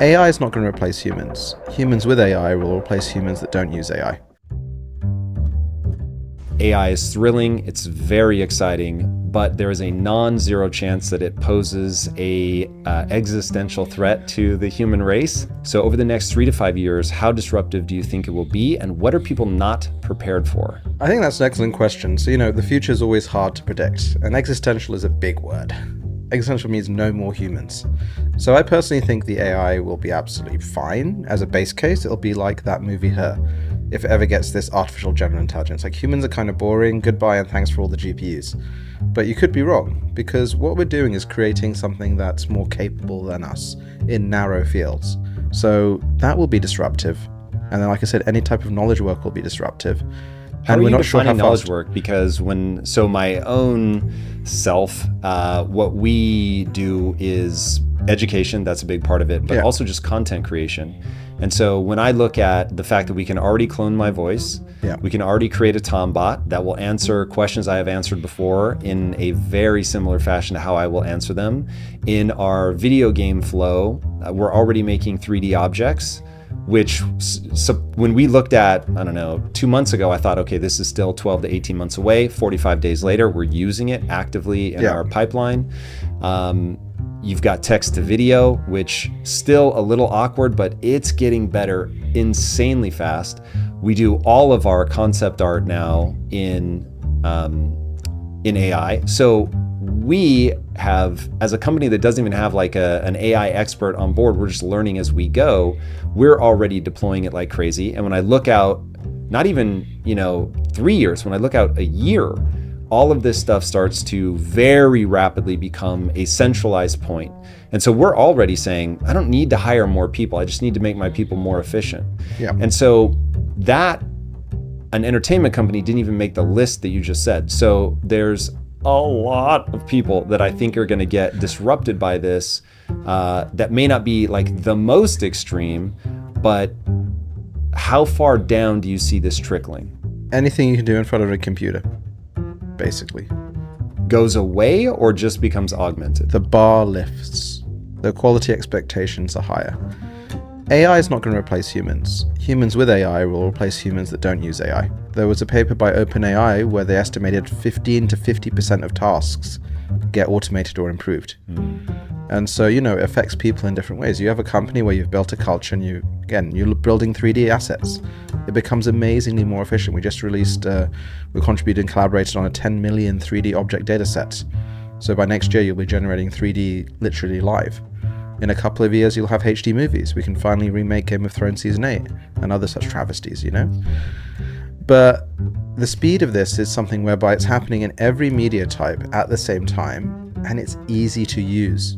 AI is not going to replace humans. Humans with AI will replace humans that don't use AI. AI is thrilling, it's very exciting, but there is a non-zero chance that it poses a existential threat to the human race. So over the next 3 to 5 years, how disruptive do you think it will be, and what are people not prepared for? I think that's an excellent question. So, the future is always hard to predict, and existential is a big word. Existential means no more humans. So I personally think the AI will be absolutely fine. As a base case, it'll be like that movie Her, if it ever gets this artificial general intelligence. Like, humans are kind of boring, goodbye and thanks for all the GPUs. But you could be wrong, because what we're doing is creating something that's more capable than us in narrow fields. So that will be disruptive. And then, like I said, any type of knowledge work will be disruptive. How and are we're you not sure how defining knowledge fast. work? Because my own self, what we do is education, that's a big part of it, but also just content creation. And so when I look at the fact that we can already clone my voice, we can already create a Tom bot that will answer questions I have answered before in a very similar fashion to how I will answer them. In our video game flow, we're already making 3D objects, which, so when we looked at, 2 months ago, I thought, okay, this is still 12 to 18 months away. 45 days later, we're using it actively in our pipeline. You've got text to video, which still a little awkward, but it's getting better insanely fast. We do all of our concept art now in AI. So we have, as a company that doesn't even have like an AI expert on board, we're just learning as we go. We're already deploying it like crazy. And when I look out, not even 3 years, when I look out a year, all of this stuff starts to very rapidly become a centralized point. And so we're already saying, I don't need to hire more people. I just need to make my people more efficient. And so that, an entertainment company didn't even make the list that you just said. So there's a lot of people that I think are going to get disrupted by this, that may not be like the most extreme, but how far down do you see this trickling? Anything you can do in front of a computer, basically. Goes away or just becomes augmented? The bar lifts. The quality expectations are higher. AI is not going to replace humans. Humans with AI will replace humans that don't use AI. There was a paper by OpenAI where they estimated 15 to 50% of tasks get automated or improved. And so, it affects people in different ways. You have a company where you've built a culture and you're building 3D assets. It becomes amazingly more efficient. We just released, we contributed and collaborated on a 10 million 3D object data set. So by next year, you'll be generating 3D literally live. In a couple of years, you'll have HD movies. We can finally remake Game of Thrones Season 8 and other such travesties, But the speed of this is something whereby it's happening in every media type at the same time, and it's easy to use.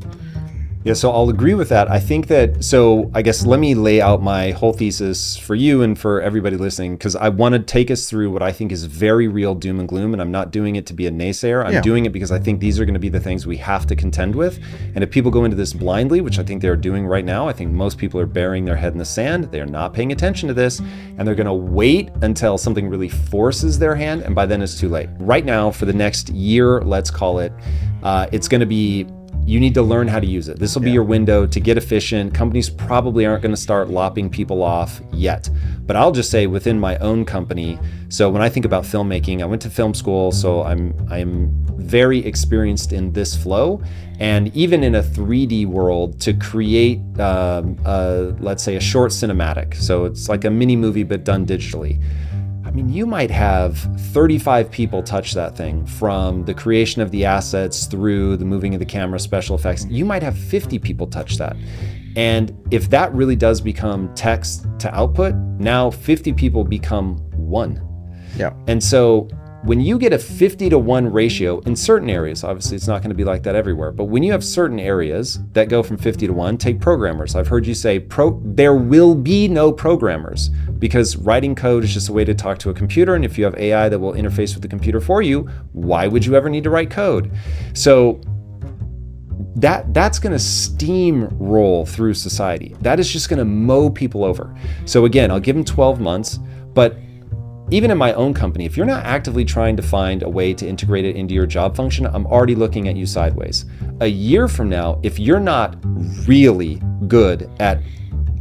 Yeah, so I'll agree with that. I think that, so I guess let me lay out my whole thesis for you and for everybody listening, because I want to take us through what I think is very real doom and gloom, and I'm not doing it to be a naysayer. I'm doing it because I think these are going to be the things we have to contend with. And if people go into this blindly, which I think they're doing right now, I think most people are burying their head in the sand. They're not paying attention to this, and they're going to wait until something really forces their hand, and by then it's too late. Right now, for the next year, let's call it, it's going to be, you need to learn how to use it. This will be your window to get efficient. Companies probably aren't going to start lopping people off yet. But I'll just say within my own company, so when I think about filmmaking, I went to film school, so I'm very experienced in this flow. And even in a 3D world, to create, let's say, a short cinematic, so it's like a mini movie but done digitally. I mean, you might have 35 people touch that thing, from the creation of the assets through the moving of the camera, special effects. You might have 50 people touch that. And if that really does become text to output, now 50 people become 1. And so when you get a 50-to-1 ratio in certain areas, obviously it's not going to be like that everywhere, but when you have certain areas that go from 50-to-1, take programmers. I've heard you say there will be no programmers, because writing code is just a way to talk to a computer, and if you have AI that will interface with the computer for you, why would you ever need to write code? So that's going to steamroll through society. That is just going to mow people over. So again, I'll give them 12 months, but even in my own company, if you're not actively trying to find a way to integrate it into your job function, I'm already looking at you sideways. A year from now, if you're not really good at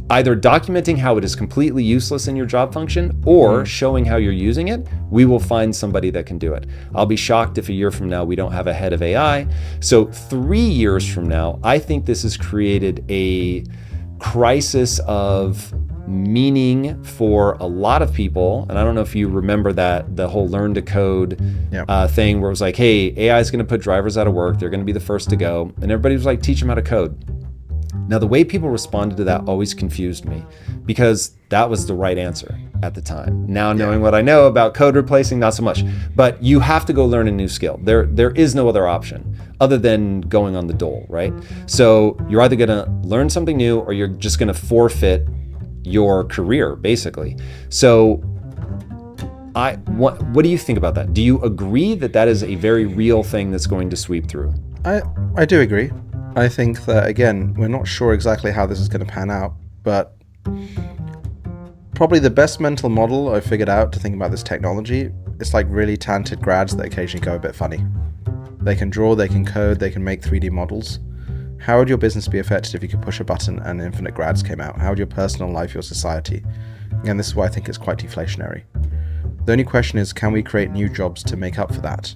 either documenting how it is completely useless in your job function or showing how you're using it, we will find somebody that can do it. I'll be shocked if a year from now we don't have a head of AI. So 3 years from now, I think this has created a crisis of meaning for a lot of people. And I don't know if you remember that, the whole learn to code thing where it was like, hey, AI is going to put drivers out of work. They're going to be the first to go. And everybody was like, teach them how to code. Now, the way people responded to that always confused me because that was the right answer at the time. Now, knowing what I know about code replacing, not so much. But you have to go learn a new skill. There is no other option other than going on the dole, right? So you're either going to learn something new or you're just going to forfeit your career, basically. So what do you think about that? Do you agree that that is a very real thing that's going to sweep through? I do agree. I think that, again, we're not sure exactly how this is going to pan out, but probably the best mental model I figured out to think about this technology, it's like really talented grads that occasionally go a bit funny. They can draw, they can code, they can make 3D models. How would your business be affected if you could push a button and infinite grads came out? How would your personal life, your society? And this is why I think it's quite deflationary. The only question is, can we create new jobs to make up for that?